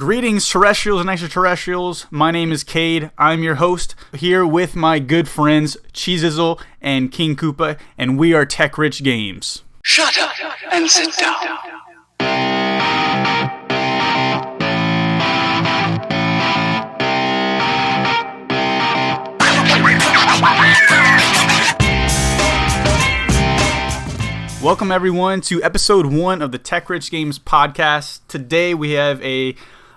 Greetings, terrestrials and extraterrestrials. My name is Cade. I'm your host here with my good friends Chezizzle and KingKoopa, and we are Tech Rich Games. Shut up and sit down. Welcome everyone to episode 1 of the Tech Rich Games podcast. Today we have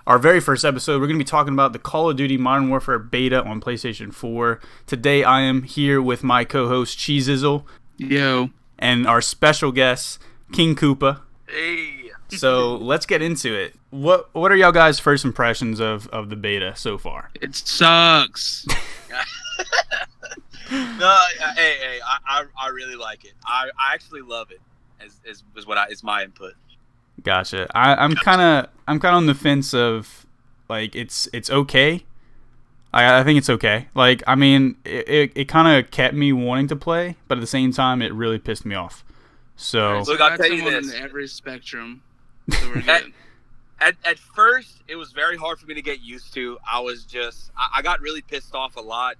our very first episode. We're going to be talking about the Call of Duty Modern Warfare beta on PlayStation 4. Today I am here with my co-host Chezizzle. Yo. And our special guest, KingKoopa. Hey. So let's get into it. What are y'all guys' first impressions of the beta so far? It sucks. No, hey, I really like it. I actually love it. Is my input. Gotcha. I'm kind of on the fence of like it's okay. I think it's okay. Like, I mean, it kind of kept me wanting to play, but at the same time, it really pissed me off. So Look, I'll tell you this. On every spectrum. So we're good. At first, it was very hard for me to get used to. I got really pissed off a lot.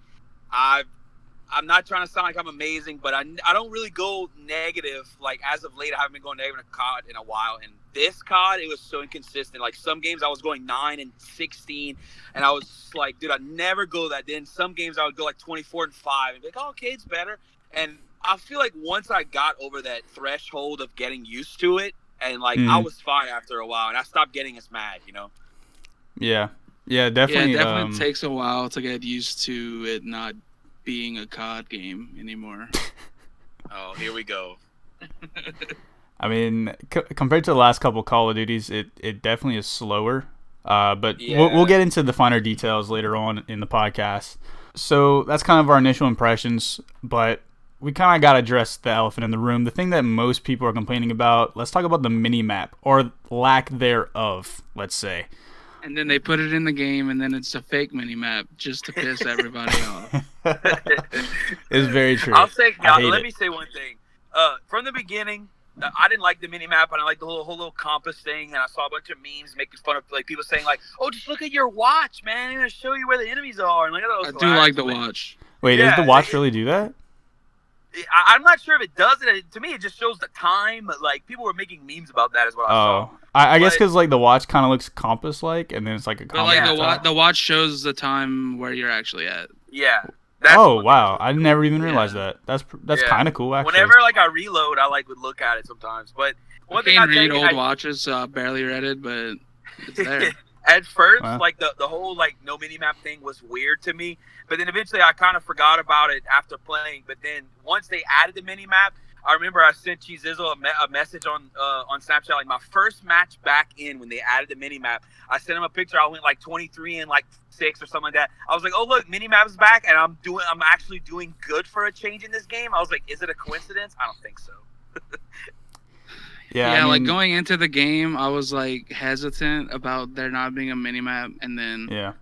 I'm not trying to sound like I'm amazing, but I don't really go negative. Like, as of late, I haven't been going negative in a COD in a while. And this COD, it was so inconsistent. Like, some games I was going 9 and 16, and I was like, dude, I never go that. Then some games I would go like 24 and 5, and be like, oh, okay, it's better. And I feel like once I got over that threshold of getting used to it, and like I was fine after a while, and I stopped getting as mad, you know? Yeah, definitely. Yeah, it definitely takes a while to get used to it not being a COD game anymore. Oh, here we go. I mean, compared to the last couple Call of Duties, it definitely is slower. But yeah. we'll get into the finer details later on in the podcast. So that's kind of our initial impressions, but we kind of got to address the elephant in the room. The thing that most people are complaining about, let's talk about the mini-map, or lack thereof, let's say. And then they put it in the game, and then it's a fake mini-map just to piss everybody off. It's very true. Let me say one thing. From the beginning, I didn't like the mini-map. I didn't like the whole little compass thing, and I saw a bunch of memes making fun of like people saying like, "Oh, just look at your watch, man. I'm gonna show you where the enemies are." And like, I do like the watch. Wait, does the watch really do that? I'm not sure if it does it. To me, it just shows the time. Like, people were making memes about that, is what I saw. I guess because like the watch kind of looks compass-like, and then it's like a compass. But like the watch shows the time where you're actually at. Yeah. Oh wow! I never even realized that. That's kind of cool. Actually, whenever like I reload, I like would look at it sometimes. But one thing I read old watches, so I barely read it, but it's there. At first, like the whole like no mini map thing was weird to me, but then eventually I kind of forgot about it after playing. But then once they added the mini map, I remember I sent Chezizzle a message on Snapchat, like my first match back in when they added the mini map. I sent him a picture. I went like 23 and like 6 or something like that. I was like, oh look, mini map is back, and I'm actually doing good for a change in this game. I was like, is it a coincidence? I don't think so. Yeah, I mean, like going into the game, I was like hesitant about there not being a mini map, and then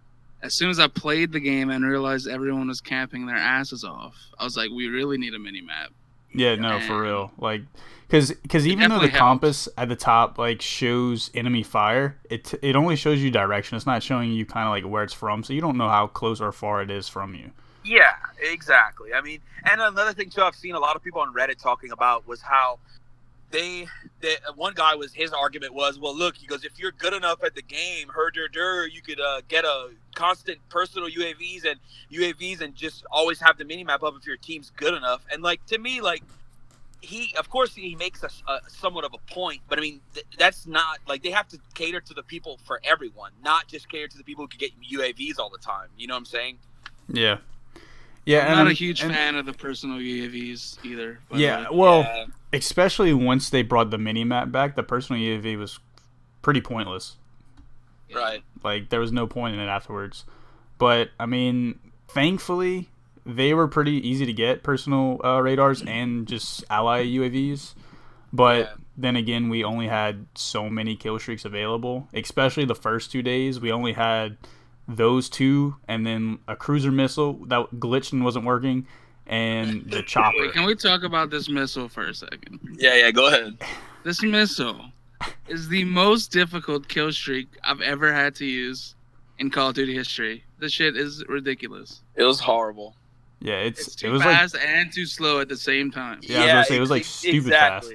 as soon as I played the game and realized everyone was camping their asses off, I was like, we really need a mini map. Yeah, no, for real. Like, because even though the compass at the top like shows enemy fire, it only shows you direction. It's not showing you kind of like where it's from, so you don't know how close or far it is from you. Yeah, exactly. I mean, and another thing too, I've seen a lot of people on Reddit talking about was how one guy his argument was, well, look, he goes, if you're good enough at the game, you could get a constant personal UAVs and just always have the mini map up if your team's good enough. And like, to me, like, of course he makes a somewhat of a point, but I mean that's not like, they have to cater to the people for everyone, not just cater to the people who can get UAVs all the time. You know what I'm saying? Yeah. I'm not a huge fan of the personal UAVs either. Especially once they brought the mini-map back, the personal UAV was pretty pointless. Right. Like, there was no point in it afterwards. But, I mean, thankfully, they were pretty easy to get, personal radars and just ally UAVs. But then again, we only had so many kill streaks available, especially the first 2 days. We only had those two, and then a cruiser missile that glitched and wasn't working, and the chopper. Wait, can we talk about this missile for a second? Yeah, go ahead. This missile is the most difficult kill streak I've ever had to use in Call of Duty history. This shit is ridiculous. It was horrible. Yeah, It's it too was fast and too slow at the same time. Yeah, I was gonna say it was like stupid fast.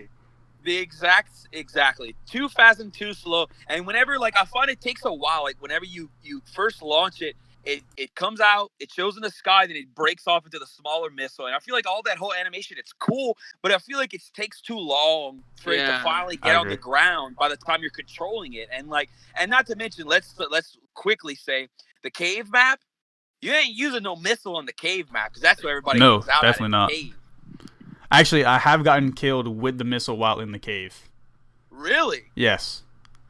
Exactly. Too fast and too slow. And whenever, like, I find it takes a while. Like, whenever you first launch it, it comes out, it shows in the sky, then it breaks off into the smaller missile. And I feel like all that whole animation, it's cool, but I feel like it takes too long for it to finally get on the ground by the time you're controlling it. And not to mention, let's quickly say the cave map. You ain't using no missile on the cave map because that's where everybody goes out. No, definitely not. Cave. Actually, I have gotten killed with the missile while in the cave. Really? Yes.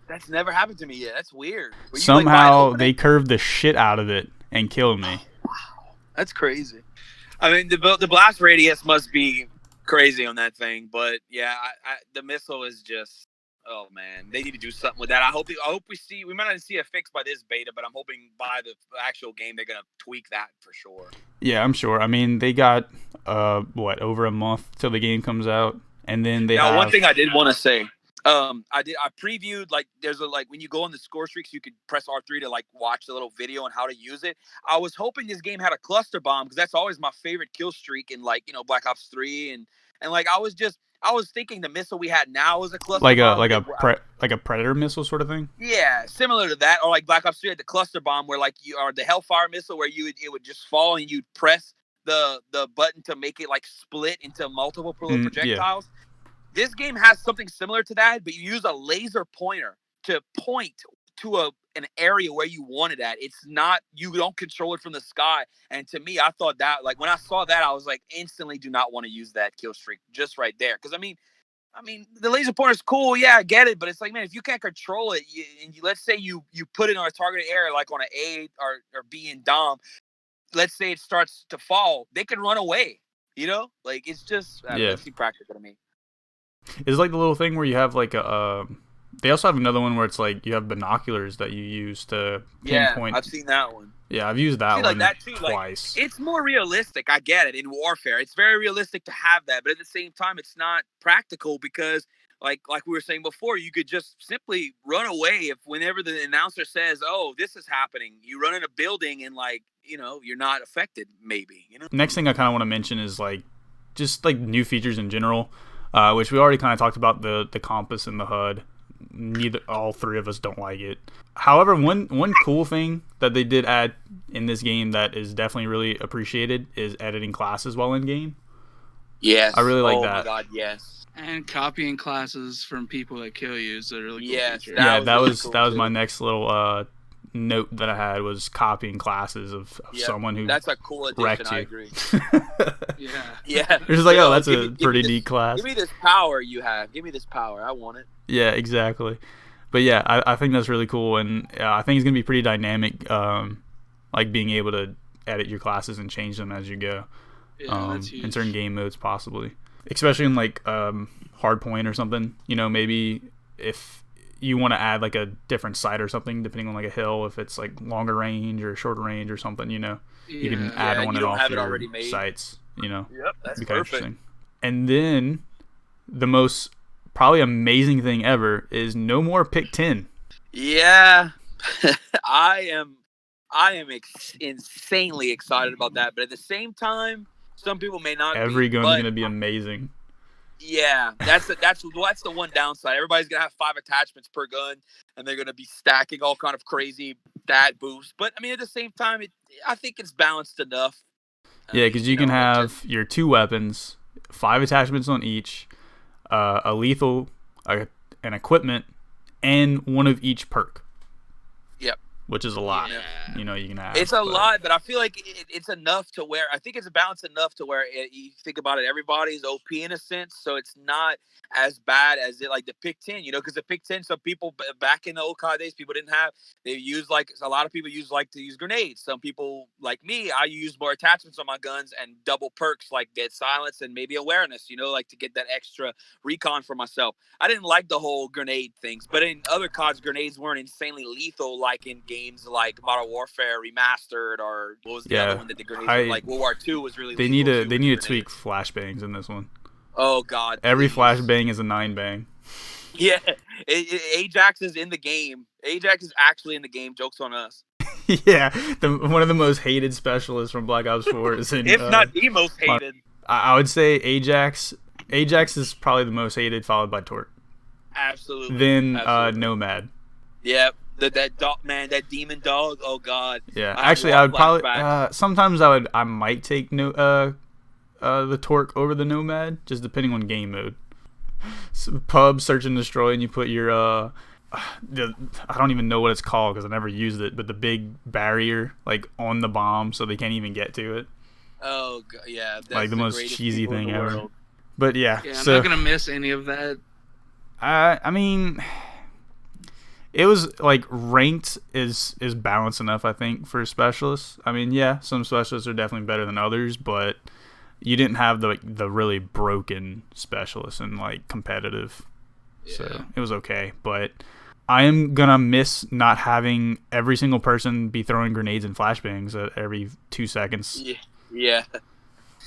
That's never happened to me yet. That's weird. Somehow they curved the shit out of it and killed me. Oh, wow. That's crazy. I mean, the blast radius must be crazy on that thing, but yeah, the missile is just, oh man, they need to do something with that. I hope we might not see a fix by this beta, but I'm hoping by the actual game they're gonna tweak that for sure. Yeah, I'm sure. I mean, they got over a month till the game comes out, and then one thing I did want to say. I previewed, like, there's when you go on the score streaks, you could press R3 to watch the little video on how to use it. I was hoping this game had a cluster bomb because that's always my favorite kill streak in Black Ops 3 and I was thinking the missile we had now was a cluster bomb. Like a Predator missile sort of thing? Yeah, similar to that, or like Black Ops 3 had the cluster bomb where the Hellfire missile where it would just fall and you'd press the button to make it split into multiple projectiles. Yeah. This game has something similar to that, but you use a laser pointer to point to an area where you want it at. It's not, you don't control it from the sky. And to me, I thought that, when I saw that, I was instantly do not want to use that kill streak just right there. Because I mean, the laser pointer is cool. Yeah, I get it. But it's man, if you can't control it, let's say you put it on a targeted area, like on an A or B in Dom, let's say it starts to fall, they can run away. It's just, it's impractical to me. It's like the little thing where you have they also have another one where it's you have binoculars that you use to pinpoint. Yeah, I've seen that one. Yeah, I've used that one twice. It's more realistic. I get it. In warfare, it's very realistic to have that, but at the same time, it's not practical because, like we were saying before, you could just simply run away whenever the announcer says, "Oh, this is happening." You run in a building and you're not affected. Maybe. Next thing I kind of want to mention is just new features in general. Which we already kind of talked about the compass and the HUD. All three of us don't like it. However, one cool thing that they did add in this game that is definitely really appreciated is editing classes while in game. Yes, I really like that. Oh my god, yes. And copying classes from people that kill you is a really cool feature. That was my next little note that I had was copying classes of someone who that's a cool addition. I agree. yeah. It's that's a pretty neat class. Give me this power you have. Give me this power. I want it. Yeah, exactly. But yeah, I think that's really cool, and I think it's gonna be pretty dynamic. Being able to edit your classes and change them as you go. Yeah, that's huge. In certain game modes, possibly, especially in hardpoint or something. Maybe if you want to add a different sight or something, depending on a hill, if it's longer range or shorter range or something, you can add on and off your sights, Yep, that's perfect. And then the most probably amazing thing ever is no more pick 10. Yeah, I am insanely excited about that, but at the same time, some people may not. Every gun's going to be amazing. Yeah, that's the one downside. Everybody's gonna have 5 attachments per gun, and they're gonna be stacking all kind of crazy stat boosts. But I mean, at the same time, I think it's balanced enough. Yeah, because you can have your 2 weapons, 5 attachments on each, a lethal, an equipment, and 1 of each perk. Yep. Which is a lot. Yeah. You can have. It's a lot, but I feel like it's enough to where I think it's a balance enough to where you think about it, everybody's OP in a sense, so it's not as bad as it the pick 10, because the pick 10, some people back in the old COD days, people didn't have. They use a lot of people use to use grenades. Some people like me, I use more attachments on my guns and double perks like dead silence and maybe awareness, to get that extra recon for myself. I didn't like the whole grenade things, but in other CODs, grenades weren't insanely lethal like in games like Modern Warfare Remastered or what was the other one that the grenades World War II was really. They need to tweak flashbangs in this one. Oh god! Every flashbang is a 9 bang. Yeah, Ajax is in the game. Ajax is actually in the game. Joke's on us. Yeah, one of the most hated specialists from Black Ops 4 is in. If not the most hated. I would say Ajax. Ajax is probably the most hated, followed by Torque. Absolutely. Then Nomad. Yep. That dog, man, that demon dog. Oh God. Yeah. Actually, I would probably. Sometimes I might take the Torque over the Nomad, just depending on game mode. So, pub, search and destroy, and you put your I don't even know what it's called because I never used it, but the big barrier like on the bomb so they can't even get to it. Oh God, yeah. That's like the most cheesy thing ever. World. But yeah. Yeah, I'm not gonna miss any of that. I mean, it was like ranked is balanced enough, I think, for specialists. I mean, yeah, some specialists are definitely better than others, but you didn't have the really broken specialists and like competitive. Yeah. So it was okay, but I am gonna miss not having every single person be throwing grenades and flashbangs at every 2 seconds. Yeah.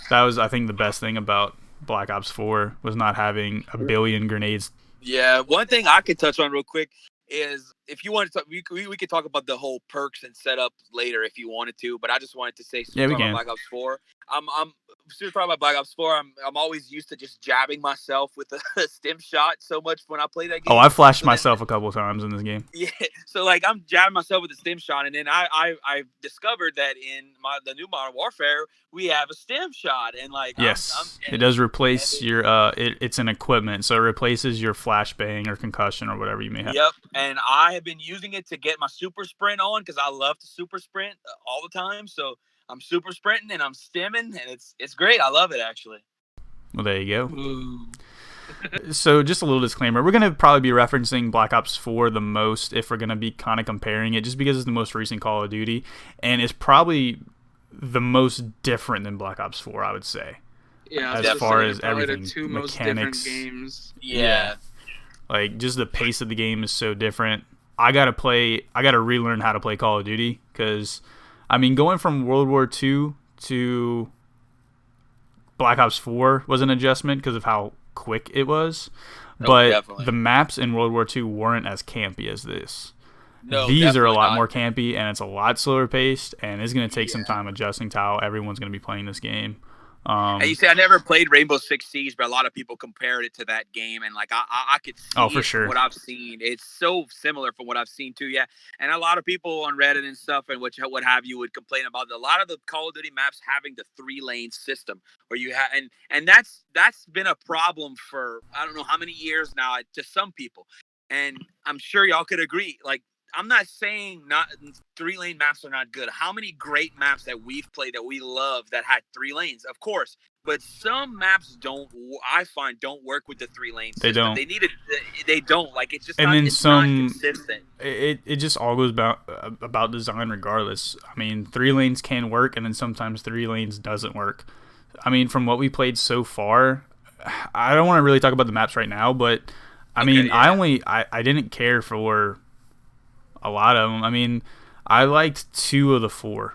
That was, I think, the best thing about Black Ops 4 was not having a billion grenades. Yeah, one thing I could touch on real quick is if you want to talk, we could talk about the whole perks and setup later if you wanted to, but I just wanted to say we can. Black Ops 4. I'm talking about Black Ops 4. I'm always used to just jabbing myself with a stim shot so much when I play that game. Oh, I flashed myself a couple of times in this game. Yeah, so like I'm jabbing myself with a stim shot, and then I discovered that in the new Modern Warfare we have a stim shot, and like yes, it does replace your it's an equipment, so it replaces your flashbang or concussion or whatever you may have. Yep, and I have been using it to get my super sprint on because I love to super sprint all the time. So I'm super sprinting and I'm stimming, and it's great. I love it actually. Well, there you go. So just a little disclaimer: we're gonna probably be referencing Black Ops 4 the most if we're gonna be kind of comparing it, just because it's the most recent Call of Duty, and it's probably the most different than Black Ops 4, I would say. Yeah, as far as everything, the two mechanics, most different games. Yeah. Like just the pace of the game is so different. I gotta relearn how to play Call of Duty because, I mean, going from World War II to Black Ops 4 was an adjustment because of how quick it was, but the maps in World War II weren't as campy as this. No, these are a lot more campy, and it's a lot slower paced, and it's going to take some time adjusting to how everyone's going to be playing this game. And you say I never played Rainbow Six Siege, but a lot of people compared it to that game, and like I could see for sure. What I've seen. It's so similar from what I've seen too. Yeah, and a lot of people on Reddit and stuff and what have you would complain about a lot of the Call of Duty maps having the 3-lane system where you have and that's been a problem for I don't know how many years now to some people, and I'm sure y'all could agree. Like, I'm not saying not 3-lane maps are not good. How many great maps that we've played that we love that had 3 lanes, of course. But some maps don't work with the 3 lanes. They don't. They need it. They don't. Like it's just. And not, then it's some. Not consistent. It just all goes about design, regardless. I mean, 3 lanes can work, and then sometimes 3 lanes doesn't work. I mean, from what we played so far, I don't want to really talk about the maps right now, but I mean, I didn't care for a lot of them. I mean, I liked 2 of the 4.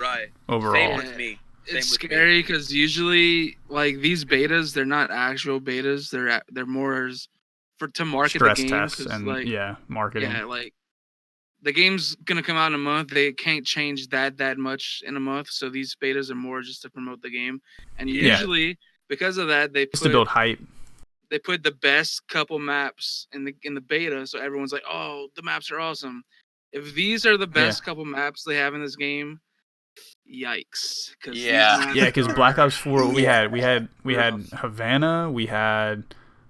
Right. Overall. Same with me. It's scary because usually, like, these betas, they're not actual betas. They're more to market stress the game. Tests and like, marketing. Yeah, like the game's gonna come out in a month. They can't change that much in a month. So these betas are more just to promote the game. And usually, because of that, just to build hype. They put the best couple maps in the beta, so everyone's like, "Oh, the maps are awesome." If these are the best couple maps they have in this game, yikes! Because Black Ops 4, we had Havana, we had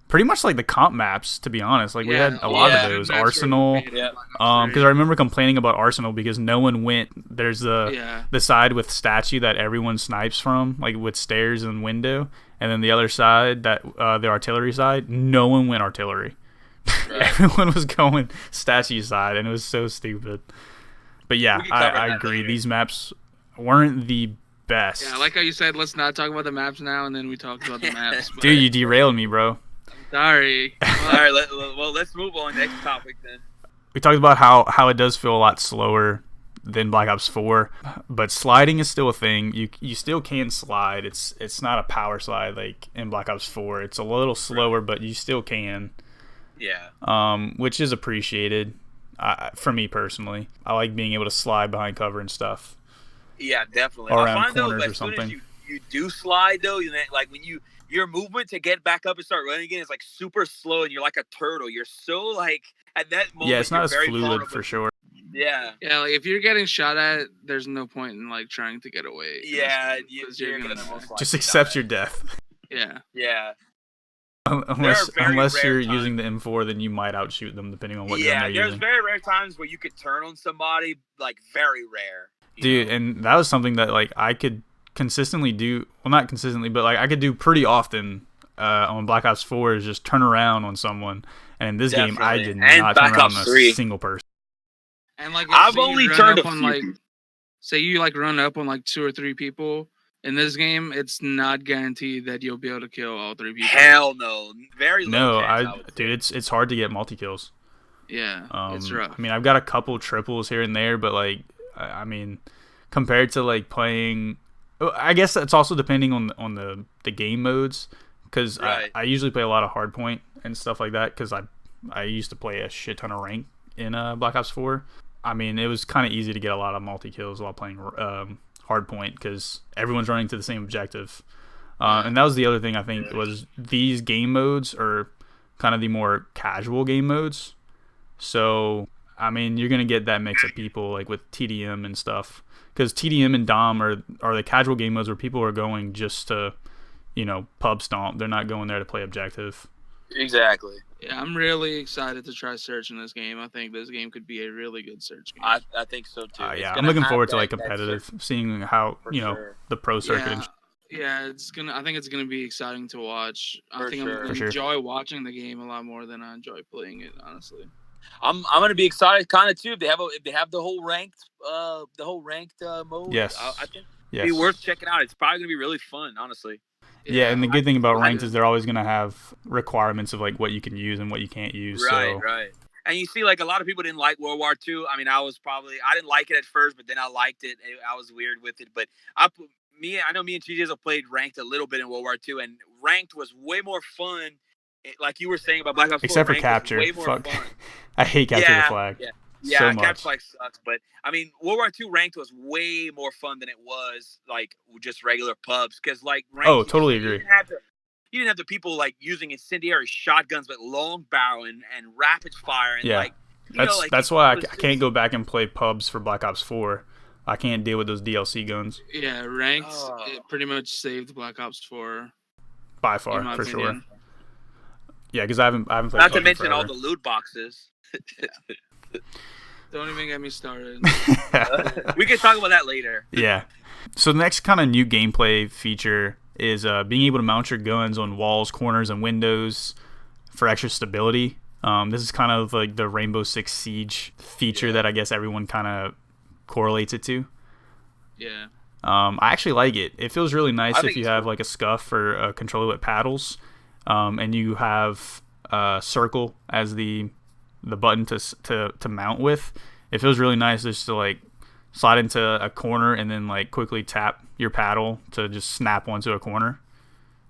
pretty much like the comp maps. To be honest, like we had a lot of those. Arsenal, because I remember complaining about Arsenal because no one went. There's the side with statue that everyone snipes from, like with stairs and window. And then the other side, the artillery side, no one went artillery. Right. Everyone was going statue side, and it was so stupid. But yeah, I agree. These maps weren't the best. Yeah, like how you said, let's not talk about the maps now, and then we talked about the maps. But... Dude, you derailed me, bro. Sorry. All right, let's move on. Next topic, then. We talked about how it does feel a lot slower than Black Ops 4, but sliding is still a thing. You still can slide. It's not a power slide like in Black Ops 4. It's a little slower, but you still can. Yeah. Which is appreciated. For me personally, I like being able to slide behind cover and stuff. Yeah, definitely. Or I around find though, corners as or soon something. as you do slide though, like when your movement to get back up and start running again is like super slow, and you're like a turtle. You're so like at that moment. Yeah, it's not as very fluid vulnerable. for sure. Yeah. Yeah, like if you're getting shot at, there's no point in like trying to get away. Yeah, you're gonna most just accept your death. Yeah. Yeah. Unless you're using the M4, then you might outshoot them depending on what gun they're using. There's very rare times where you could turn on somebody, like very rare. Dude, and that was something that like I could consistently do. Well, not consistently, but like I could do pretty often on Black Ops 4 is just turn around on someone. And in this game, I did not turn around on a single person. And like I've only turned on like, say you like run up on like 2 or 3 people. In this game, it's not guaranteed that you'll be able to kill all 3 people. Hell no, very low chance, dude, it's hard to get multi kills. Yeah, it's rough. I mean, I've got a couple triples here and there, but like, I mean, compared to like playing, I guess that's also depending on the game modes, because I usually play a lot of hardpoint and stuff like that, because I used to play a shit ton of rank in Black Ops 4. I mean, it was kind of easy to get a lot of multi kills while playing hardpoint because everyone's running to the same objective. And that was the other thing I think was these game modes are kind of the more casual game modes. So, I mean, you're going to get that mix of people like with TDM and stuff, because TDM and Dom are the casual game modes where people are going just to, pub stomp. They're not going there to play objective. Exactly. Yeah, I'm really excited to try search in this game. I think this game could be a really good search game. I think so too. Yeah, I'm looking forward to like competitive, seeing how the pro circuit. Yeah, I think it's gonna be exciting to watch. I think I'm gonna enjoy watching the game a lot more than I enjoy playing it. Honestly, I'm gonna be excited kind of too if they have the whole ranked mode. Yes, I think it'd be worth checking out. It's probably gonna be really fun, honestly. Yeah, and the good thing about ranked is they're always going to have requirements of like what you can use and what you can't use. Right. And you see, like a lot of people didn't like World War II. I mean, I didn't like it at first, but then I liked it. I was weird with it, but I know me and Chezizzle played ranked a little bit in World War II, and ranked was way more fun. Like you were saying about Black Ops 4, except for capture. Fuck, I hate capture the flag. Yeah, capture flag sucks, but I mean, World War II ranked was way more fun than it was like just regular pubs, because like ranked, totally agree. You didn't have the people like using incendiary shotguns with long barrel and rapid fire, and that's why I can't go back and play pubs for Black Ops 4. I can't deal with those DLC guns. Yeah, ranked it pretty much saved Black Ops 4 by far, for sure. Yeah, because I haven't played. Not to mention all the loot boxes. Don't even get me started. We can talk about that later. Yeah. So the next kind of new gameplay feature is being able to mount your guns on walls, corners, and windows for extra stability. This is kind of like the Rainbow Six Siege feature that I guess everyone kind of correlates it to. Yeah. I actually like it. It feels really nice if you have like a scuff or a controller with paddles, and you have circle as the button to mount with. It feels really nice just to like slide into a corner and then like quickly tap your paddle to just snap onto a corner.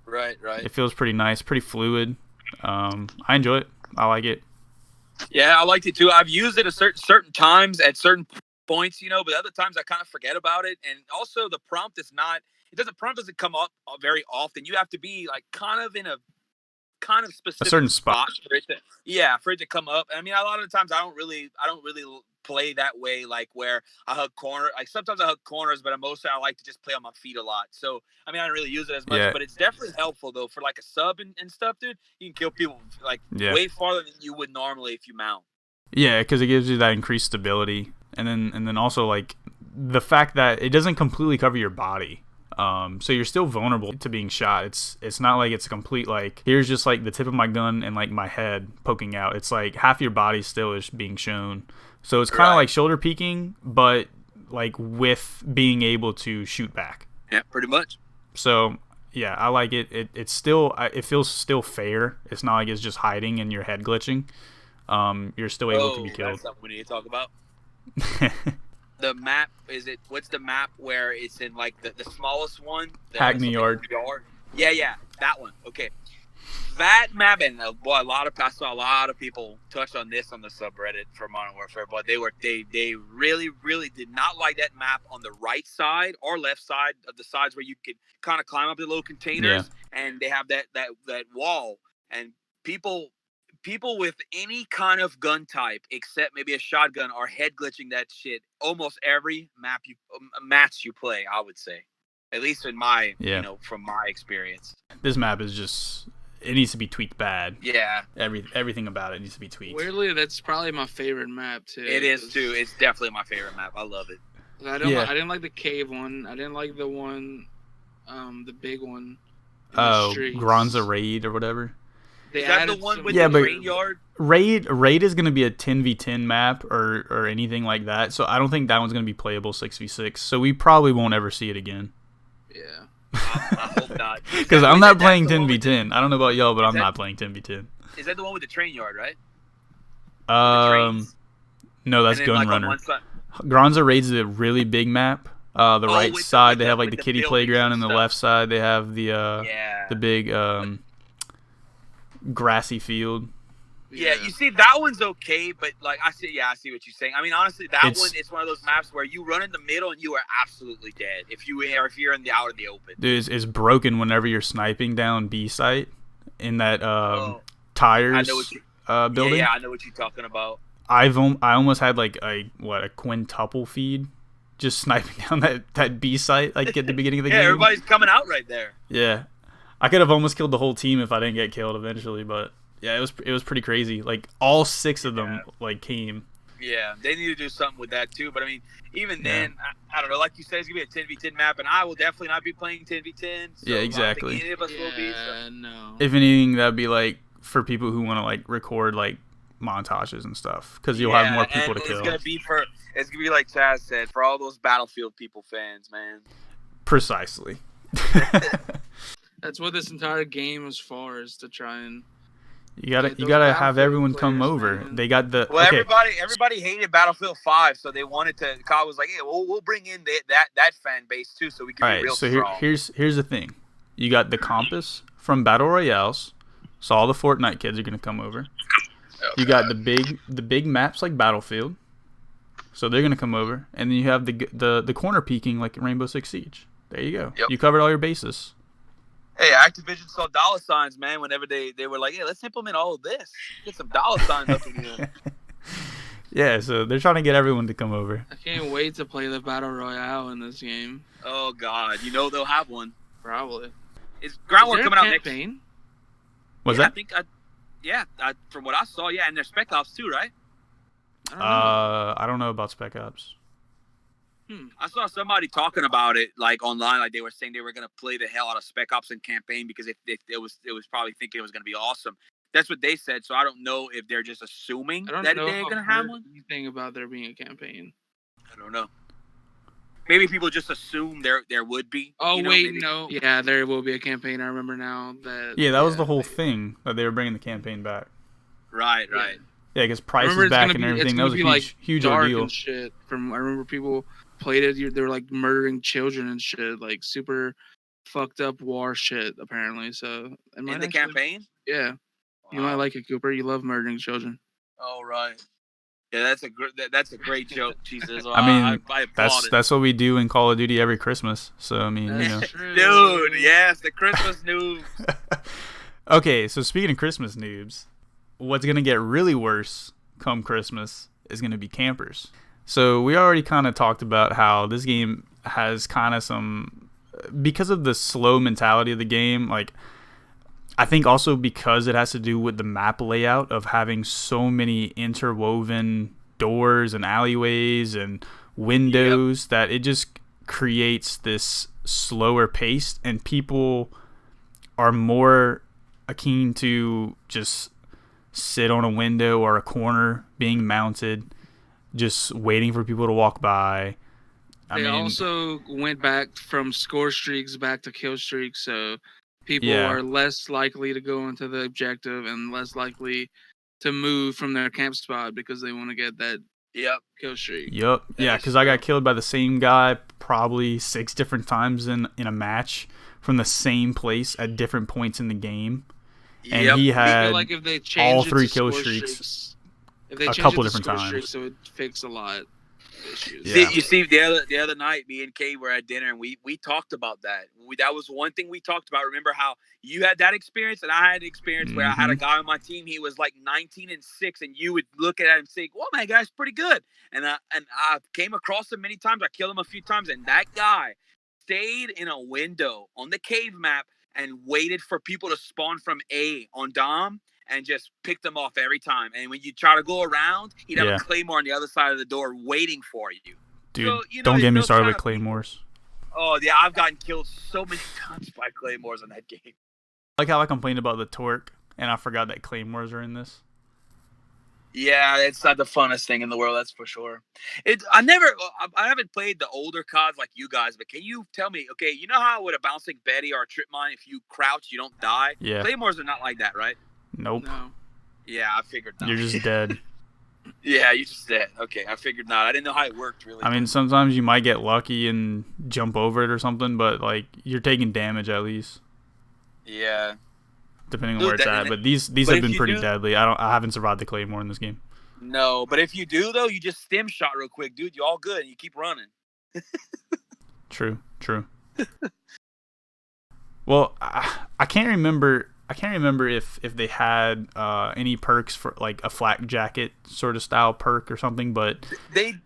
Right. It feels pretty nice, pretty fluid. I enjoy it. I like it. Yeah, I liked it too. I've used it at certain times at certain points, but other times I kind of forget about it. And also the prompt doesn't come up very often. You have to be like kind of in a specific a certain spot for it to come up. I mean, a lot of the times I don't really play that way, like where I hug corner. Like sometimes I hug corners, but mostly I like to just play on my feet a lot. So I mean, I don't really use it as much, but it's definitely helpful though for like a sub and stuff, dude. You can kill people like way farther than you would normally if you mount. Yeah, because it gives you that increased stability, and then also like the fact that it doesn't completely cover your body. So you're still vulnerable to being shot. It's not like it's a complete like here's just like the tip of my gun and like my head poking out. It's like half your body still is being shown. So it's kind of like shoulder peeking, but like with being able to shoot back. Yeah, pretty much. So yeah, I like it. It feels still fair. It's not like it's just hiding and your head glitching. You're still able to be killed. That's something we need to talk about. The map, what's the map where it's in like the smallest one? Hackney Yard. Yeah, that one. Okay. That map, and boy, I saw a lot of people touch on this on the subreddit for Modern Warfare, but they really, really did not like that map on the right side or left side of the sides where you could kind of climb up the little containers, and they have that wall, and people with any kind of gun type except maybe a shotgun are head glitching that shit almost every match you play, I would say, at least in my from my experience. This map is just. It needs to be tweaked bad. Yeah. Everything about it needs to be tweaked. Weirdly, that's probably my favorite map too. It is too. It's definitely my favorite map. I love it. I didn't like the cave one. I didn't like the one, the big one. Oh, Granza Raid or whatever. Is that the one with the train yard? Raid is going to be a 10v10 map or anything like that. So I don't think that one's going to be playable 6v6. So we probably won't ever see it again. Yeah. I hope not. Because I'm not playing 10v10. I don't know about y'all, but I'm not playing 10v10. Is that the one with the train yard, right? No, that's Gunrunner. Granza Raid's a really big map. The right side, they have like the kiddie playground, and the left side, they have the big grassy field. Yeah, you see, that one's okay, but like I see what you're saying. I mean, honestly, one is one of those maps where you run in the middle and you are absolutely dead if you're in the out in the open. Dude, it's broken whenever you're sniping down B site in that tires building. Yeah, I know what you're talking about. I almost had like a quintuple feed just sniping down that B site like at the beginning of the game. Yeah, everybody's coming out right there. Yeah, I could have almost killed the whole team if I didn't get killed eventually, but. Yeah, it was pretty crazy. Like all 6 of them came. Yeah, they need to do something with that too. But I mean, even then, I don't know. Like you said, it's gonna be a 10v10 map, and I will definitely not be playing 10v10. So yeah, exactly. I don't think any of us will be. So. No. If anything, that'd be like for people who want to like record like montages and stuff, because you'll have more people to kill. It's gonna be like Chaz said, for all those Battlefield people fans, man. Precisely. That's what this entire game is for, is to try and. You gotta have everyone come over. Man. They got the everybody hated Battlefield 5, so they wanted to. Kyle was like, "Yeah, we'll bring in that fan base too, so we can be real strong." All right, so here's the thing. You got the compass from Battle Royales, so all the Fortnite kids are gonna come over. Okay. You got the big maps like Battlefield, so they're gonna come over, and then you have the corner peeking like Rainbow Six Siege. There you go. Yep. You covered all your bases. Hey, Activision saw dollar signs, man, whenever they were like, hey, let's implement all of this. Get some dollar signs up in here. Yeah, so they're trying to get everyone to come over. I can't wait to play the Battle Royale in this game. Oh, God. You know they'll have one. Probably. Is Groundwork coming out next? Was that? From what I saw, and there's Spec Ops too, right? I don't know about Spec Ops. I saw somebody talking about it like online, like they were saying they were gonna play the hell out of Spec Ops in campaign because it was probably thinking it was gonna be awesome. That's what they said. So I don't know if they're just assuming that they're gonna have one. Anything about there being a campaign? I don't know. Maybe people just assume there would be. Oh no. Yeah, there will be a campaign. I remember now that. Yeah, that was the whole thing that they were bringing the campaign back. Right. Yeah, because Price is back and everything. That was a huge ordeal. And shit. I remember people played it. They were like murdering children and shit, like super fucked up war shit. Apparently, so in the campaign. Yeah, wow. You might like it, Cooper. You love murdering children. Oh right. Yeah, that's a great joke, Chezizzle. I mean, I that's what we do in Call of Duty every Christmas. So I mean, Dude, yes, the Christmas noobs. Okay, so speaking of Christmas noobs, what's gonna get really worse come Christmas is gonna be campers. So we already kind of talked about how this game has kind of some, because of the slow mentality of the game, like I think also because it has to do with the map layout of having so many interwoven doors and alleyways and windows that it just creates this slower pace, and people are more keen to just sit on a window or a corner being mounted, just waiting for people to walk by. They also went back from score streaks back to kill streaks, so people are less likely to go into the objective and less likely to move from their camp spot because they want to get that kill streak. Yep. Yeah, because I got killed by the same guy probably 6 different times in a match from the same place at different points in the game. and he had like if they all changed 3 kill streaks if they a changed couple it to different score times. streaks, it would fix a lot of issues. Yeah. You see, the other night, me and Kay were at dinner, and we talked about that. That was one thing we talked about. Remember how you had that experience, and I had the experience where I had a guy on my team. He was like 19-6, and you would look at him and say, "Well, man, guy's pretty good." And I came across him many times. I killed him a few times, and that guy stayed in a window on the cave map and waited for people to spawn from A on Dom. And just picked them off every time. And when you try to go around, he'd have a claymore on the other side of the door waiting for you. Dude, so, don't get me started with claymores. Oh, yeah, I've gotten killed so many times by claymores in that game. Like how I complained about the torque, and I forgot that claymores are in this. Yeah, it's not the funnest thing in the world, that's for sure. I haven't played the older CODs like you guys, but can you tell me, okay, you know how with a bouncing Betty or a trip mine, if you crouch, you don't die? Yeah. Claymores are not like that, right? Nope. No. Yeah, I figured not. You're just dead. Yeah, you're just dead. Okay, I figured not. I didn't know how it worked, really. I mean, sometimes you might get lucky and jump over it or something, but, like, you're taking damage at least. Yeah. Depending on where it's at. But these have been pretty deadly. I haven't survived the claymore in this game. No, but if you do, though, you just stim shot real quick. Dude, you're all good. You keep running. True. Well, I can't remember if they had any perks for like a flak jacket sort of style perk or something, but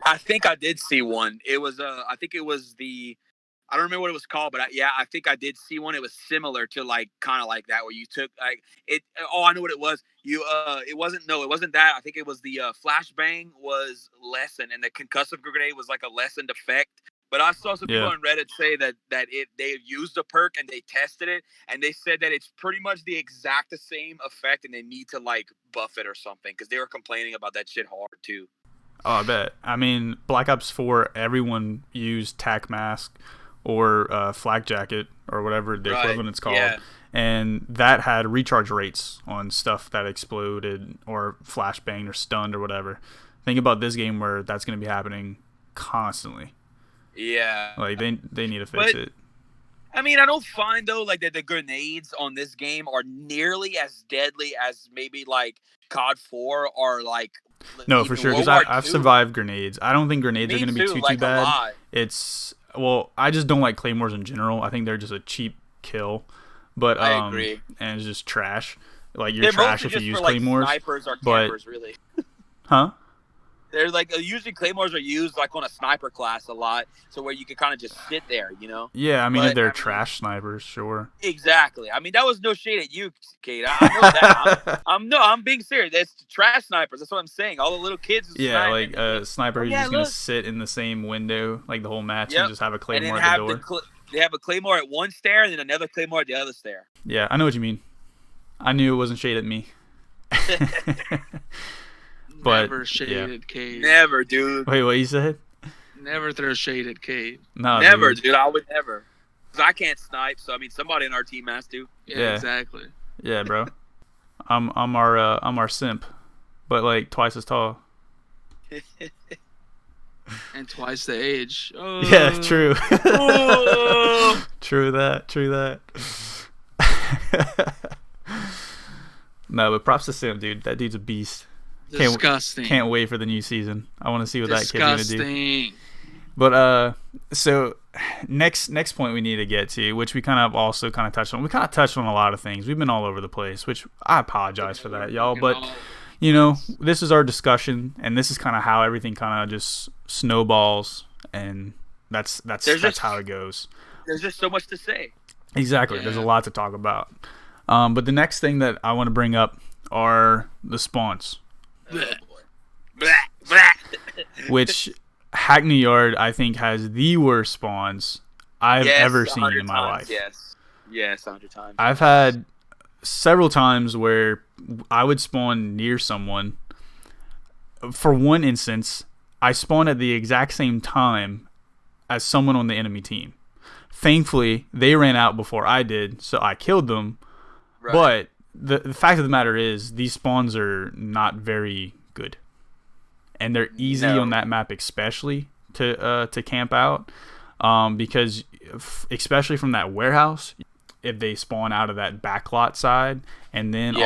I think I did see one. It was I think it was I don't remember what it was called, but I think I did see one. It was similar to like kind of like that where you took like it. Oh, I know what it was. It wasn't that. I think it was the flashbang was lessened and the concussive grenade was like a lessened effect. But I saw some people on Reddit say that they used a perk and they tested it and they said that it's pretty much the exact same effect and they need to like buff it or something because they were complaining about that shit hard too. Oh, I bet. I mean, Black Ops 4, everyone used tac mask or flak jacket or whatever the equivalent it's called. Yeah. And that had recharge rates on stuff that exploded or flashbanged or stunned or whatever. Think about this game where that's going to be happening constantly. Yeah. Like, they need to fix it. I mean, I don't find, though, like, that the grenades on this game are nearly as deadly as maybe, like, COD 4 or, like... No, for sure, because I've survived grenades. I don't think grenades are going to be too bad. Well, I just don't like claymores in general. I think they're just a cheap kill. But I agree. And it's just trash. Like, you're trash if you use claymores. Snipers or campers, really. Huh? They're like usually claymores are used like on a sniper class a lot, so where you can kind of just sit there, you know. Yeah, I mean if they're trash snipers, sure. Exactly. I mean that was no shade at you, Kate. I know that. I'm being serious. That's trash snipers. That's what I'm saying. All the little kids. Yeah, like a sniper who's just gonna sit in the same window like the whole match and just have a claymore at the door. They have a claymore at one stair and then another claymore at the other stair. Yeah, I know what you mean. I knew it wasn't shade at me. But, never shade at Cade. Never, dude. Wait, what you said? Never throw shade at Cade. No, never, dude. I would never. Because I can't snipe, so I mean, somebody in our team has to. Yeah, exactly. Yeah, bro. I'm our simp, but like twice as tall. And twice the age. Oh. Yeah, true. Oh. True that. No, but props to Simp, dude. That dude's a beast. Disgusting. Can't wait for the new season. I want to see what that kid's gonna do. Disgusting. But so next point we need to get to, which we kind of touched on. We kind of touched on a lot of things. We've been all over the place, which I apologize for that, y'all. But you know, this is our discussion, and this is kind of how everything kind of just snowballs, and that's how it goes. There's just so much to say. Exactly. Yeah. There's a lot to talk about. But the next thing that I want to bring up are the spawns. Which Hackney Yard, I think, has the worst spawns I've ever seen in my life. Yes, 100 times. I've had several times where I would spawn near someone. For one instance, I spawned at the exact same time as someone on the enemy team. Thankfully, they ran out before I did, so I killed them. Right. But the fact of the matter is, these spawns are not very good, and they're easy on that map, especially to camp out, because especially from that warehouse, if they spawn out of that backlot side, and then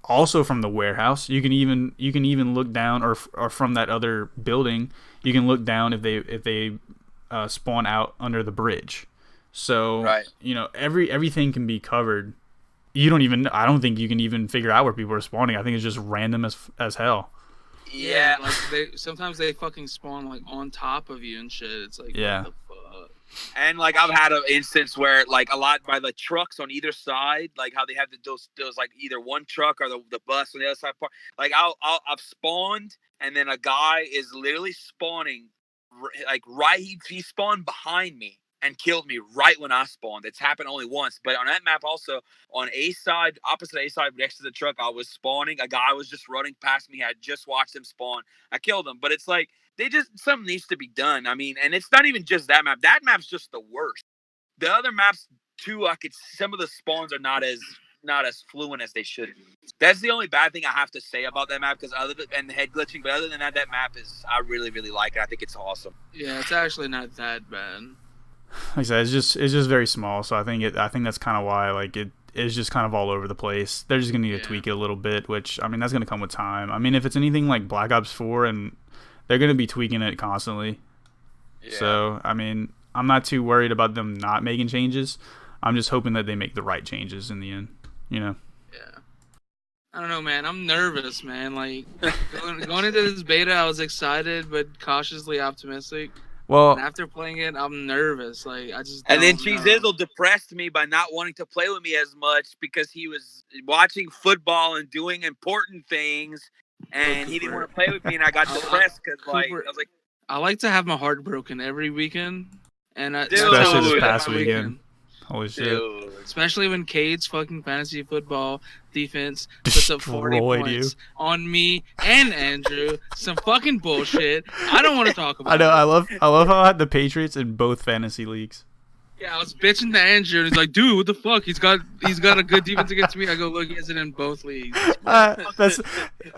also from the warehouse, you can even look down, or from that other building, you can look down if they spawn out under the bridge. So everything can be covered. I don't think you can even figure out where people are spawning. I think it's just random as hell. Yeah, like sometimes they fucking spawn like on top of you and shit. It's like, what the fuck? And like I've had an instance where like a lot by the trucks on either side, like how they have those like either one truck or the bus on the other side part. Like I've spawned, and then a guy is literally spawning like right. He spawned behind me and killed me right when I spawned. It's happened only once, but on that map also on A side, opposite A side, next to the truck, I was spawning. A guy was just running past me. I just watched him spawn. I killed him, but it's like something needs to be done. I mean, and it's not even just that map. That map's just the worst. The other maps too, some of the spawns are not as fluent as they should be. That's the only bad thing I have to say about that map, because and the head glitching. But other than that map I really, really like it. I think it's awesome. Yeah, it's actually not that bad. Like I said, it's just very small, so I think that's kind of why like it is just kind of all over the place. They're just gonna need to tweak it a little bit, which I mean that's gonna come with time. I mean, if it's anything like Black Ops 4, and they're gonna be tweaking it constantly. Yeah. So I mean, I'm not too worried about them not making changes. I'm just hoping that they make the right changes in the end. Yeah. I don't know, man. I'm nervous, man. Like going into this beta, I was excited but cautiously optimistic. Well, and after playing it, I'm nervous. Like I just. And then Chezizzle depressed me by not wanting to play with me as much because he was watching football and doing important things, and he didn't want to play with me. And I got depressed because I was like, I like to have my heart broken every weekend, and especially this past weekend. Holy shit! Dude. Especially when Cade's fucking fantasy football defense puts up 40 points on me and Andrew. Some fucking bullshit. I don't want to talk about. I know. I love how I had the Patriots in both fantasy leagues. Yeah, I was bitching to Andrew, and he's like, "Dude, what the fuck? He's got a good defense against me." I go, "Look, he has it in both leagues."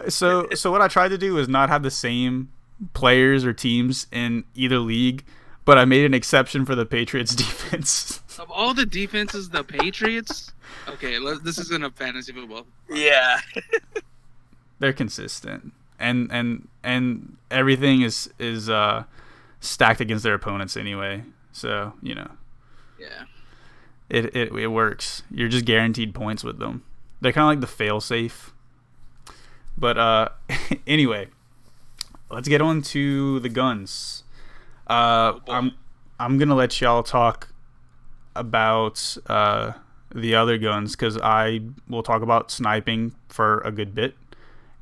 So what I tried to do was not have the same players or teams in either league, but I made an exception for the Patriots defense. Of all the defenses, the Patriots. Okay, this isn't a fantasy football. Yeah, they're consistent, and everything is stacked against their opponents anyway. So Yeah. It works. You're just guaranteed points with them. They're kind of like the fail-safe. But anyway, let's get on to the guns. I'm gonna let y'all talk about the other guns, because I will talk about sniping for a good bit,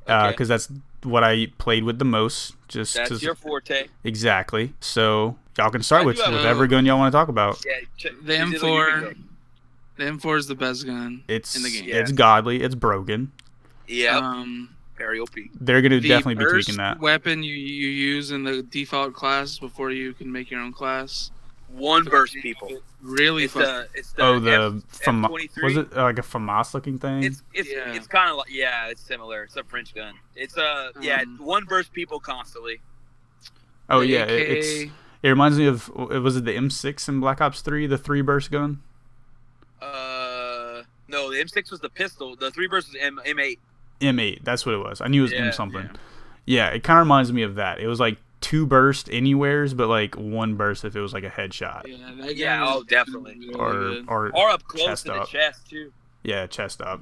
because that's what I played with the most. That's your forte. Exactly. So y'all can start with whatever gun y'all want to talk about. Yeah, the M4. The M4 is the best gun in the game. It's godly. It's broken. Yeah. Very OP. They're going to definitely be tweaking that. Weapon you use in the default class before you can make your own class. One burst people. Really fun. It's the F23. Was it like a FAMAS looking thing? It's kind of like, it's similar. It's a French gun. It's one burst people constantly. Oh yeah, it reminds me of, was it the M6 in Black Ops 3, the 3-burst gun? No, the M6 was the pistol. The 3-burst was M8. M8, that's what it was. I knew it was M something. Yeah, it kind of reminds me of that. It was like 2 burst anywheres, but like 1 burst if it was like a headshot. Definitely. Or up close to the chest too. Yeah, chest up.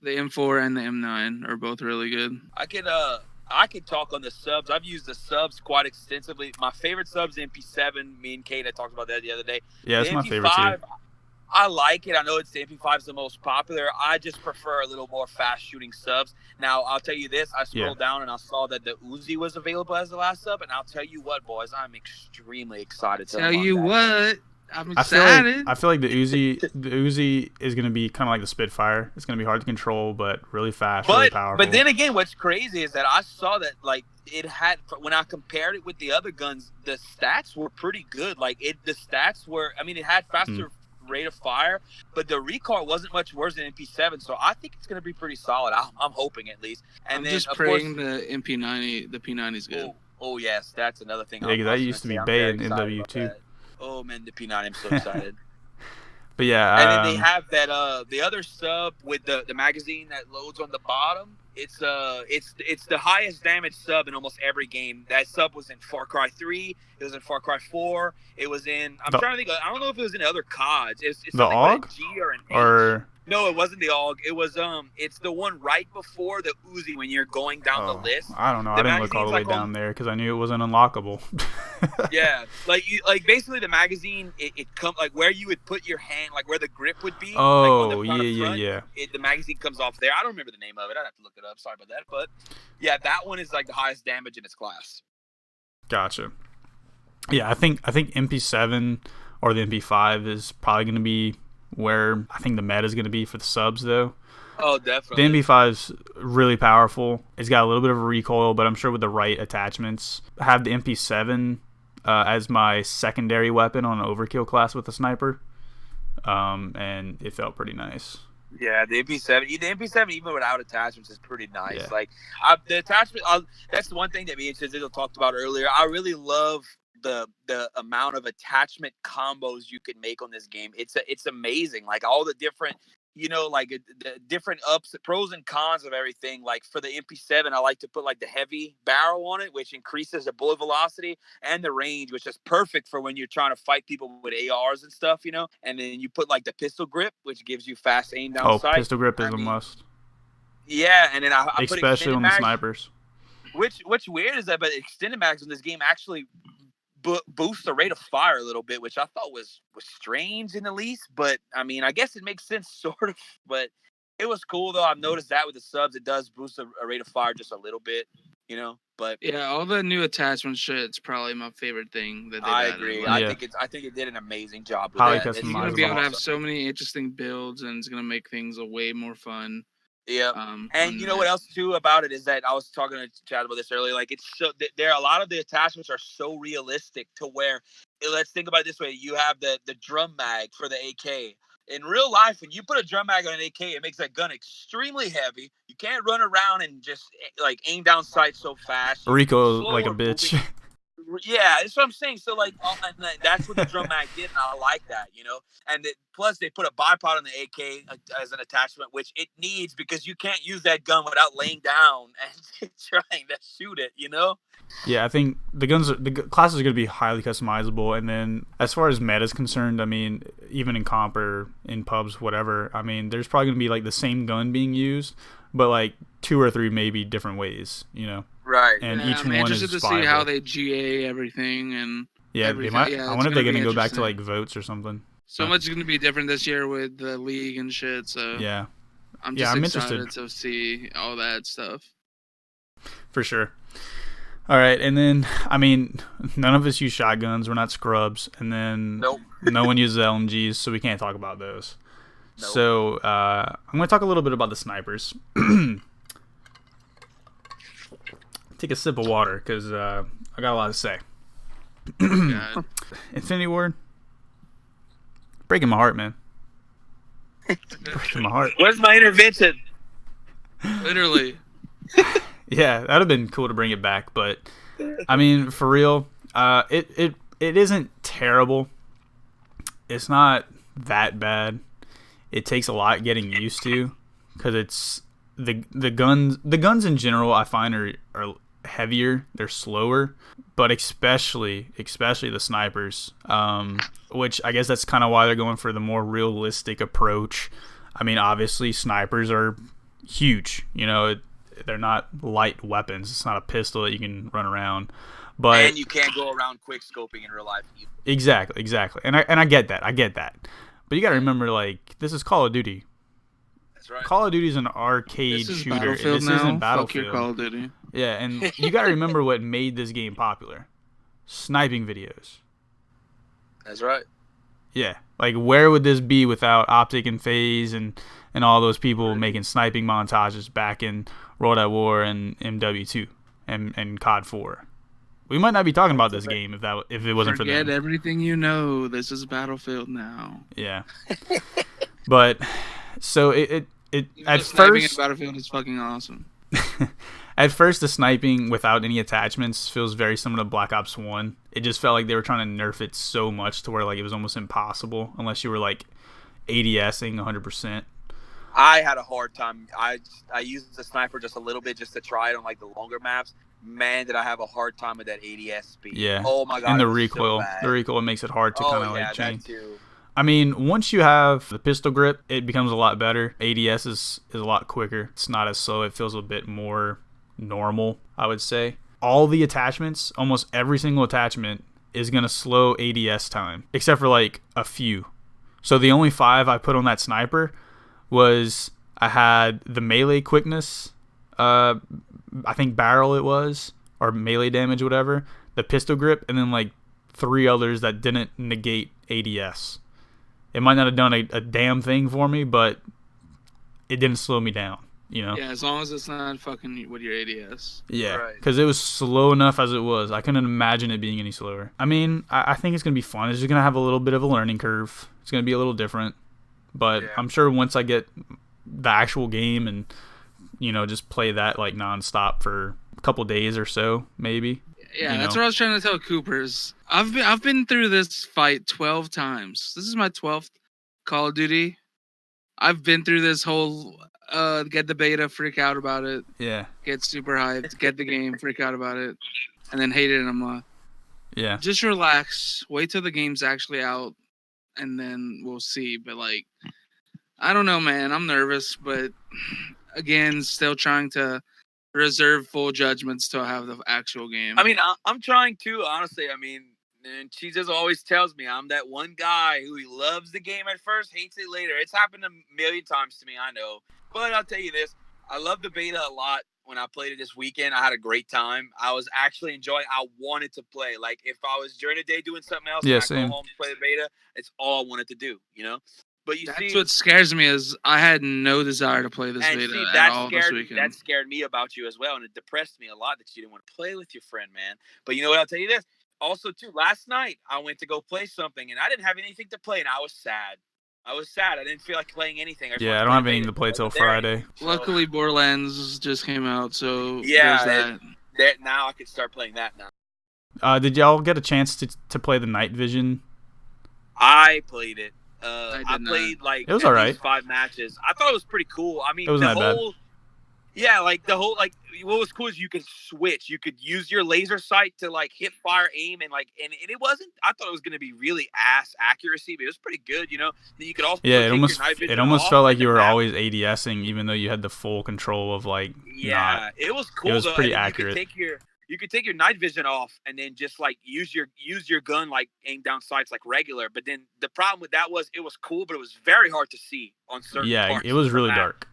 The M4 and the M9 are both really good. I could talk on the subs. I've used the subs quite extensively. My favorite subs is MP7. Me and Kate, I talked about that the other day. Yeah, it's my favorite too. I like it. I know the MP5 is the most popular. I just prefer a little more fast shooting subs. Now, I'll tell you this. I scrolled down and I saw that the Uzi was available as the last sub. And I'll tell you what, boys, I'm extremely excited to tell you what. I'm excited. I feel like the Uzi is going to be kind of like the Spitfire. It's going to be hard to control, but really fast, really powerful. But then again, what's crazy is that I saw that like it had, when I compared it with the other guns, the stats were pretty good. Like it had faster rate of fire, but the recoil wasn't much worse than MP7. So I think it's going to be pretty solid. I'm hoping at least. And I'm then just praying the MP90, the P90 is good. Oh yes, that's another thing. Yeah, that used to be banned in W2. Oh man, the P90, I'm so excited. But yeah, and then they have that the other sub with the magazine that loads on the bottom. It's the highest damage sub in almost every game. That sub was in Far Cry 3. It was in Far Cry 4. It was in. Trying to think. I don't know if it was in other CODs. It's the AUG with a G or an H. or no, it wasn't the AUG. It was it's the one right before the Uzi when you're going down the list. I don't know. I didn't look all the way down there because I knew it wasn't unlockable. Yeah, like basically the magazine it comes like where you would put your hand, like where the grip would be. Oh, like yeah. The magazine comes off there. I don't remember the name of it. I'd have to look it up. Sorry about that. But yeah, that one is like the highest damage in its class. Gotcha. Yeah, I think MP7 or the MP5 is probably going to be where I think the meta is going to be for the subs, though. Oh, definitely. The MP5's really powerful. It's got a little bit of a recoil, but I'm sure with the right attachments. I have the MP7 as my secondary weapon on an overkill class with a sniper, and it felt pretty nice. Yeah, the MP7 even without attachments is pretty nice. Yeah. Like the attachment, that's the one thing that me and Chezizzle talked about earlier. I really love the amount of attachment combos you can make on this game. It's amazing. Like all the different, like the different pros and cons of everything. Like for the MP7, I like to put like the heavy barrel on it, which increases the bullet velocity and the range, which is perfect for when you're trying to fight people with ARs and stuff, And then you put like the pistol grip, which gives you fast aim down sight. Pistol grip is a must. Yeah, and then I put especially on the snipers. What's weird is that, but extended mags in this game actually boost the rate of fire a little bit, which I thought was strange in the least, but I mean, I guess it makes sense sort of, but it was cool though. I've noticed that with the subs, it does boost a rate of fire just a little bit, but yeah, all the new attachment shit's probably my favorite thing that I agree. Yeah. I think it did an amazing job with Highly that. You're going to be able to have awesome. so many interesting builds, and it's going to make things way more fun. Yeah, and you know what else too about it is that I was talking to Chad about this earlier. Like it's so there are a lot of the attachments are so realistic to where let's think about it this way: you have the drum mag for the AK. In real life, when you put a drum mag on an AK, it makes that gun extremely heavy. You can't run around and just like aim down sight so fast. Rico like a bitch. Yeah, that's what I'm saying. So like, and that's what the drum mag did, and I like that, And plus, they put a bipod on the AK as an attachment, which it needs because you can't use that gun without laying down and trying to shoot it, Yeah, I think the classes are going to be highly customizable, and then as far as meta is concerned, I mean, even in comp or in pubs, whatever, I mean, there's probably going to be like the same gun being used, but like 2 or 3 maybe different ways, Right. And yeah, each I'm one interested is to viable. see how they GA everything and everything. They might. Yeah, I wonder if they're going to go back interesting. to like votes or something. So much is going to be different this year with the league and shit. So Yeah. I'm just excited interested to see all that stuff. For sure. All right, and then I mean, none of us use shotguns. We're not scrubs, and then no one uses LMGs, so we can't talk about those. Nope. So I'm going to talk a little bit about the snipers. Take a sip of water because I got a lot to say. God. Infinity Ward, breaking my heart, man. Breaking my heart. Where's my intervention? Literally. Yeah, that'd have been cool to bring it back, but I mean, for real, it isn't terrible. It's not that bad. It takes a lot getting used to because it's the guns in general I find are heavier, they're slower, but especially the snipers, which I guess that's kind of why they're going for the more realistic approach. I mean, obviously snipers are huge, they're not light weapons. It's not a pistol that you can run around, and you can't go around quick scoping in real life either. Exactly, and I get that, but you got to remember, like, this is Call of Duty. That's right. Call of Duty is an arcade shooter. This isn't Battlefield. Fuck your Call of Duty. Yeah, and you got to remember what made this game popular: sniping videos. That's right. Yeah, like where would this be without Optic and FaZe and all those people making sniping montages back in World at War and MW2 and COD 4? We might not be talking about this game if it wasn't for them. Forget everything you know. This is Battlefield now. Yeah, but so it at sniping first in Battlefield is fucking awesome. At first, the sniping without any attachments feels very similar to Black Ops 1. It just felt like they were trying to nerf it so much to where like it was almost impossible unless you were like ADSing 100%. I had a hard time. I used the sniper just a little bit just to try it on like the longer maps. Man, did I have a hard time with that ADS speed. Yeah. Oh my god. And the recoil. The recoil makes it hard to kind of like change. That too. I mean, once you have the pistol grip, it becomes a lot better. ADS is a lot quicker. It's not as slow. It feels a bit more normal, I would say. All the attachments, almost every single attachment, is going to slow ADS time, except for like a few. So the only 5 I put on that sniper was I had the melee quickness, I think barrel it was, or melee damage, whatever, the pistol grip, and then like 3 others that didn't negate ADS. It might not have done a damn thing for me, but it didn't slow me down, you know? Yeah, as long as it's not fucking with your ADS. Yeah, because it was slow enough as it was. I couldn't imagine it being any slower. I mean, I think it's going to be fun. It's just going to have a little bit of a learning curve. It's going to be a little different. But I'm sure once I get the actual game and, you know, just play that like nonstop for a couple days or so, maybe. Yeah, that's what I was trying to tell Coopers. I've been through this fight 12 times. This is my 12th Call of Duty. I've been through this whole get the beta, freak out about it. Yeah. Get super hyped, get the game, freak out about it, and then hate it and I'm like, yeah. Just relax. Wait till the game's actually out and then we'll see. But like, I don't know, man. I'm nervous, but again, still trying to reserve full judgments till I have the actual game. I mean, I'm trying to, honestly. I mean, and Chezizzle always tells me I'm that one guy who he loves the game at first, hates it later. It's happened a million times to me, I know. But I'll tell you this. I love the beta a lot. When I played it this weekend, I had a great time. I was actually enjoying. I wanted to play. Like, if I was during the day doing something else, and I go home and play the beta, it's all I wanted to do, you know? But that's what scares me is I had no desire to play this beta at all this weekend. That scared me about you as well, and it depressed me a lot that you didn't want to play with your friend, man. But you know what? I'll tell you this. Also, too, last night, I went to go play something, and I didn't have anything to play, and I was sad. I didn't feel like playing anything. I don't have anything to play till Friday. So. Luckily, Borderlands just came out, so yeah, that now I can start playing that now. Did y'all get a chance to play the Night Vision? I played it. I played like it was all right. 5 matches. I thought it was pretty cool. I mean, it wasn't that bad. Yeah, like the whole what was cool is you could switch. You could use your laser sight to like hip fire, aim, and it wasn't. I thought it was gonna be really ass accuracy, but it was pretty good. You know, then you could also it almost felt like you were always ADSing, even though you had the full control of like. Yeah, it was cool. It was pretty accurate. You could take your night vision off and then just like use your gun like aim down sights like regular. But then the problem with that was it was cool, but it was very hard to see on certain parts. Yeah, it was really dark.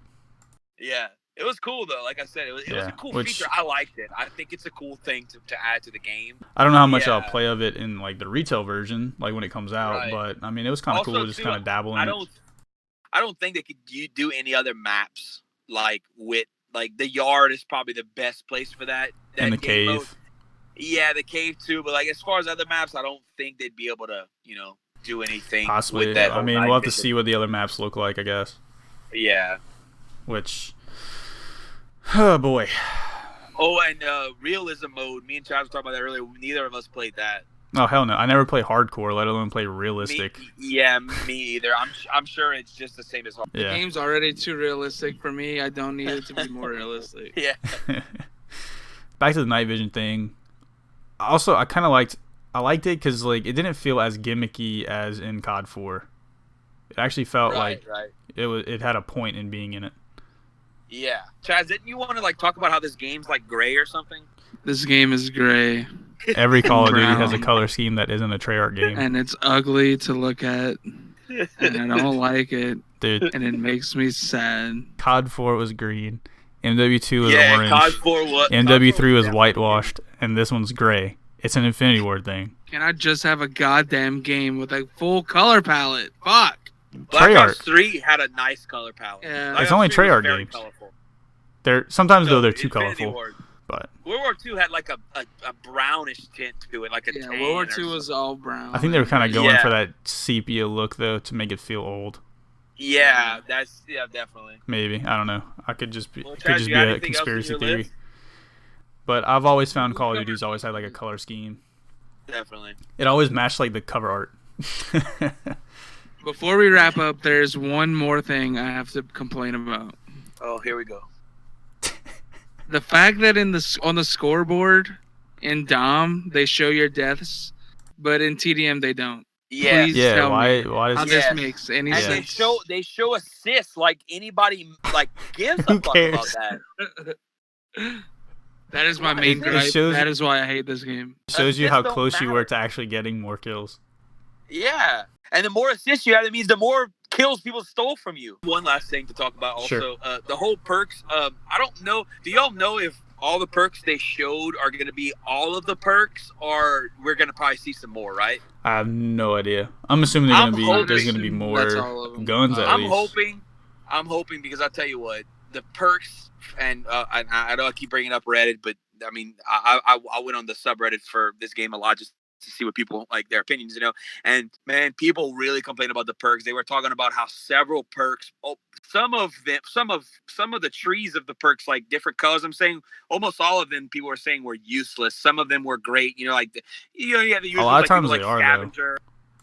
Yeah. It was cool, though. Like I said, it was a cool feature. I liked it. I think it's a cool thing to add to the game. I don't know how much I'll play of it in like the retail version, like when it comes out. But I mean, it was kind of cool to just kind of dabble in it. I don't think they could do any other maps like with like the yard is probably the best place for that. And the cave. Mode. Yeah, the cave too. But like as far as other maps, I don't think they'd be able to do anything. Possibly. With that. I mean, we'll have to see what the other maps look like, I guess. Yeah. Which. Oh boy. Oh, and realism mode. Me and Travis talked about that earlier. Neither of us played that. Oh hell no! I never play hardcore, let alone play realistic. Me either. I'm sure it's just the same as hardcore. Yeah. The game's already too realistic for me. I don't need it to be more realistic. Yeah. Back to the night vision thing. Also, I liked it because like it didn't feel as gimmicky as in COD 4. It actually felt it had a point in being in it. Yeah. Chaz, didn't you want to like talk about how this game's like gray or something? This game is gray. Every Call of Duty has a color scheme that isn't a Treyarch game. And it's ugly to look at. And I don't like it. Dude. And it makes me sad. COD 4 was green. MW2 was orange. COD 4 was. MW3 was whitewashed. And this one's gray. It's an Infinity Ward thing. Can I just have a goddamn game with a full color palette? Fuck. Black Ops 3 had a nice color palette. Yeah. It's only Treyarch games. Colorful. Sometimes they're too colorful. But World War II had like a brownish tint to it, like a tan. World War II was all brown. I think they were kind of going for that sepia look though to make it feel old. Yeah, definitely. Maybe, I don't know. It could just be a conspiracy theory. But I've always found Call of Duty's always had like a color scheme. Definitely. It always matched like the cover art. Before we wrap up, there's one more thing I have to complain about. Oh, here we go. The fact that on the scoreboard in Dom they show your deaths, but in TDM they don't. Yeah. Please tell me why how this makes any and sense. They show assists like anybody like gives a fuck about that. That is my main gripe. That is why I hate this game. It shows you how close you were to actually getting more kills. Yeah. And the more assists you have, that means the more kills people stole from you. One last thing to talk about also. Sure. The whole perks. I don't know. Do y'all know if all the perks they showed are going to be all of the perks, or we're going to probably see some more, right? I have no idea. I'm assuming there's going to be more guns at least. I'm hoping because I'll tell you what, the perks, and I know I keep bringing up Reddit, but I mean, I went on the subreddit for this game a lot just to see what people like their opinions, and man, people really complain about the perks. They were talking about how several perks, some of the trees of the perks, like different colors. I'm saying almost all of them, people were saying were useless. Some of them were great. You have the usual, a lot of times like they are Scavenger,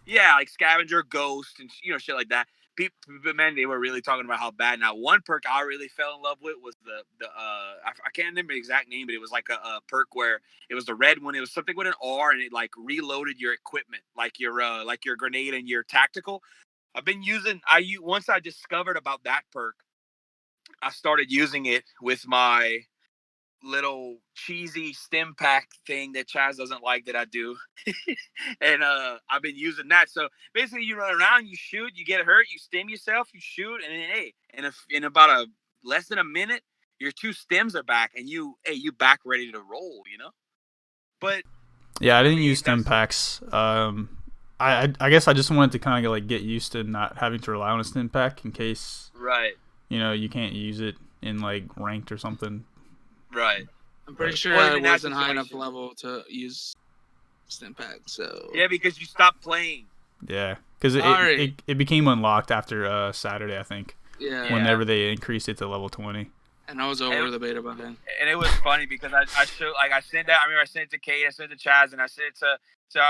like Scavenger, Ghost, and shit like that. People, man, they were really talking about how bad. Now, one perk I really fell in love with was I can't remember the exact name, but it was like a perk where it was the red one. It was something with an R, and it like reloaded your equipment, like your grenade and your tactical. Once I discovered about that perk, I started using it with my little cheesy stim pack thing that Chaz doesn't like that I do. And I've been using that. So basically you run around, you shoot, you get hurt, you stim yourself, you shoot, and then in about less than a minute, your 2 stems are back, and you back ready to roll, But yeah, I didn't use stim packs. I guess I just wanted to kind of like get used to not having to rely on a stim pack in case you can't use it in like ranked or something. Right. I'm pretty sure I wasn't high enough level to use stim pack. So yeah, because you stopped playing. Yeah, because it became unlocked after Saturday, I think. Yeah. Whenever they increased it to level 20. And I was over the beta by then. And it was funny because I sent that. I remember I sent it to Kate, I sent it to Chaz, and I sent it to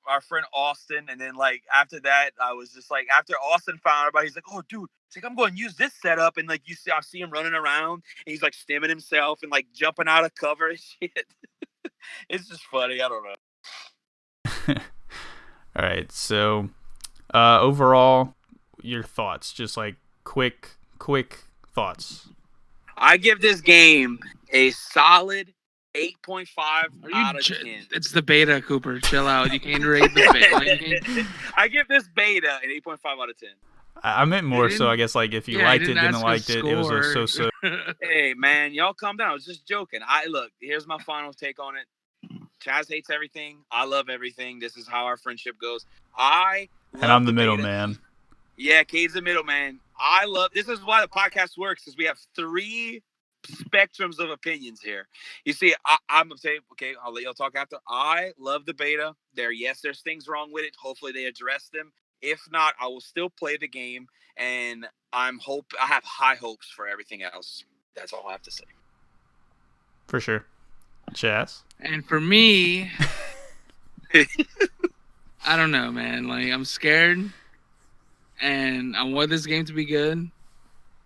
our friend Austin. And then like after that, I was just like, after Austin found out about it, he's like, oh dude, it's like I'm going to use this setup, and like I see him running around, and he's like stimming himself and like jumping out of cover and shit. It's just funny. I don't know. All right, so overall, your thoughts, just like quick thoughts. I give this game a solid 8.5 out of 10. It's the beta, Cooper. Chill out. You can't rate the beta. I give this beta an 8.5 out of 10. I meant more so, I guess, like if you liked it, didn't like it, it was a so-so. Hey, man, y'all calm down. I was just joking. Look, here's my final take on it. Chaz hates everything. I love everything. This is how our friendship goes. And I'm the middleman. Yeah, Cade's the middleman. This is why the podcast works, is we have 3 spectrums of opinions here. You see, I'm going to say, okay, I'll let y'all talk after. I love the beta. There's things wrong with it. Hopefully they address them. If not, I will still play the game, and I have high hopes for everything else. That's all I have to say. For sure. Chaz? And for me, I don't know, man. Like, I'm scared, and I want this game to be good,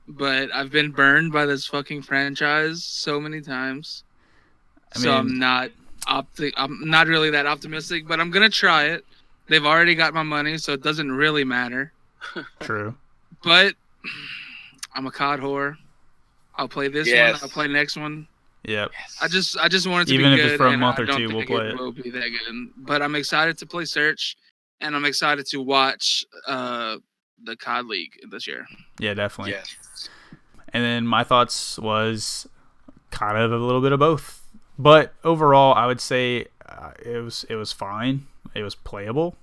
but I've been burned by this fucking franchise so many times. So I'm not really that optimistic, but I'm gonna try it. They've already got my money, so it doesn't really matter. True. But I'm a COD whore. I'll play this one. I'll play the next one. Yep. I just want it to be good. Even if it's for a month or two, we'll play it. Will be that good. But I'm excited to play Search, and I'm excited to watch the COD League this year. Yeah, definitely. Yes. And then my thoughts was kind of a little bit of both. But overall, I would say it was fine. It was playable.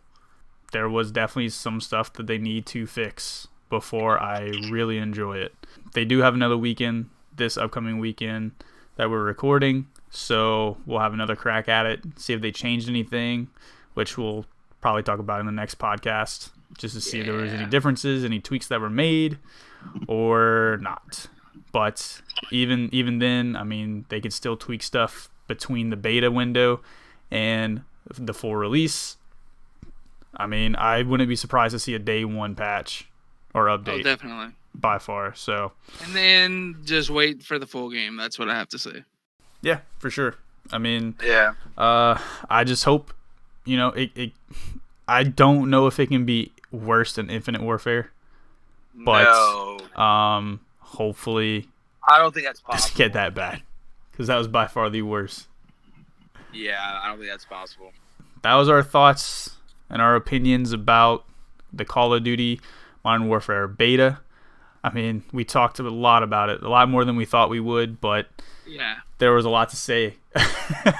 There was definitely some stuff that they need to fix before I really enjoy it. They do have another weekend, this upcoming weekend, that we're recording, so we'll have another crack at it, see if they changed anything, which we'll probably talk about in the next podcast, just to see if there was any differences, any tweaks that were made, or not. But even then, I mean, they could still tweak stuff between the beta window and the full release. I mean, I wouldn't be surprised to see a day one patch or update. Oh, definitely. By far, so. And then just wait for the full game. That's what I have to say. Yeah, for sure. I mean, yeah. I just hope, I don't know if it can be worse than Infinite Warfare, but no. Hopefully, I don't think that's possible. Doesn't get that bad, because that was by far the worst. Yeah, I don't think that's possible. That was our thoughts and our opinions about the Call of Duty Modern Warfare beta. I mean, we talked a lot about it, a lot more than we thought we would, but yeah, there was a lot to say.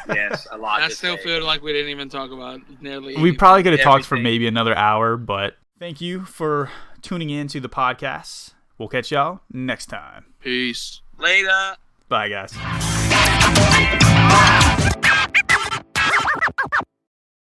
Yes, a lot. I still feel like we didn't even talk about nearly. We probably could have talked for maybe another hour, but thank you for tuning in to the podcast. We'll catch y'all next time. Peace. Later. Bye, guys.